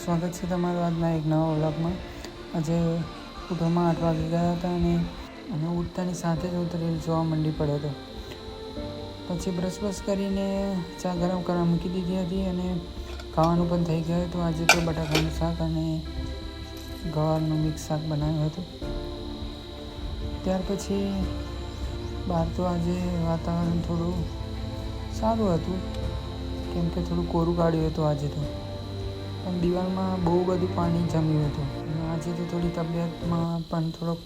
સ્વાગત છે તમારું આજના એક નવા વ્લોગમાં। આજે ઉઠવામાં 8 વાગી ગયા હતા અને ઉઠતાની સાથે જ હું રીલ જોવા મંડી પડ્યો હતો। પછી બ્રશ કરીને ચા ગરમ કરવા મૂકી દીધી હતી અને ખાવાનું પણ થઈ ગયું હતું। આજે તો બટાકાનું શાક અને ગવારનું મિક્સ શાક બનાવ્યું હતું। ત્યાર પછી બહાર તો આજે વાતાવરણ થોડું સારું હતું, કેમ કે થોડું કોરું કાઢ્યું હતું આજે તો, પણ દિવાલમાં બહુ બધું પાણી જમ્યું હતું અને આજે તો થોડી તબિયતમાં પણ થોડોક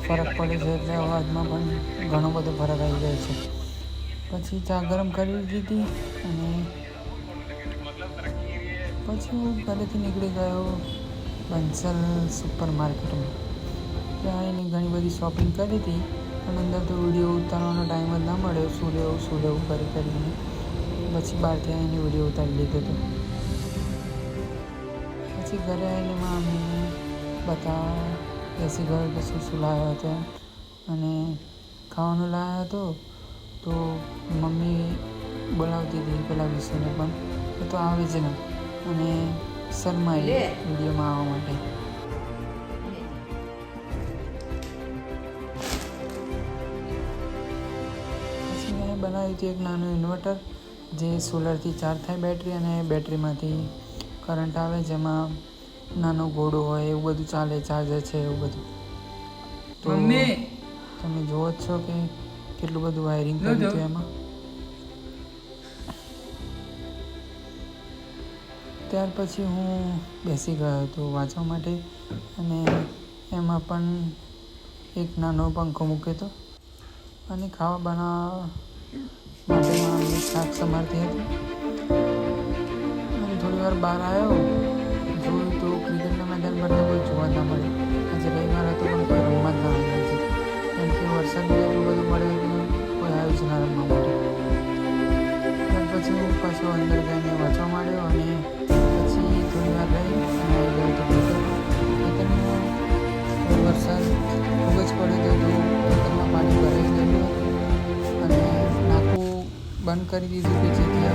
ફરક પડે છે, એટલે અવાજમાં પણ ઘણો બધો ફરક આવી જાય છે। પછી ચા ગરમ કરી દીધી અને પછી હું ઘરેથી નીકળી ગયો બંસલ સુપર માર્કેટમાં। ત્યાં એની ઘણી બધી શોપિંગ કરી હતી, પણ અંદર તો વિડીયો ઉતારવાનો ટાઈમ જ ના મળ્યો। શું લેવું કરીને પછી બહારથી આવીને વિડીયો ઉતારી લીધો હતો। પછી ઘરે આવીને મમ્મી બધા બેસી ગયો કે શું લાવ્યો હતો અને ખાવાનું લાવ્યો હતો। તો મમ્મી બોલાવતી હતી પેલા વિશુને, પણ એ તો આવે જ નહીં અને શરમાઈ વિડીયોમાં આવવા માટે। પછી મેં બનાવ્યું હતું એક નાનું ઇન્વર્ટર, જે સોલરથી ચાર્જ થાય બેટરી, અને બેટરીમાંથી કરંટ આવે, જેમાં નાનો ઘોડો હોય એવું બધું ચાલે, ચાર્જર છે એવું બધું। તો તમે જુઓ જ છો કે કેટલું બધું વાયરિંગ કર્યું હતું એમાં। ત્યાર પછી હું બેસી ગયો હતો વાંચવા માટે, અને એમાં પણ એક નાનો પંખો મૂક્યો હતો અને ખાવા બનાવવા માટે મમ્મી શાક સમારતી હતી। અને થોડી વાર બહાર આવ્યો, જોયું તો ક્રિકેટના મેદાન પર તો કોઈ જોવા ના મળે। આજે રવિવાર હતો પણ કોઈ રમવા જ ના આવ્યું છે, કેમ કે વરસાદ બી એટલું બધું પડ્યો કે કોઈ આવ્યું જ ના રમવા માટે। ત્યાર પછી હું પાછો અંદર જઈને વાંચવા માંડ્યો અને પછી થોડી વાર રહી અને આવી ગયો હતો ખેતરમાં। વરસાદ ખૂબ જ પડ્યો હતો, ખેતરમાં પાણી ભરાઈ ગયેલું હતું અને નાખવું બંધ કરી દીધું કે જેથી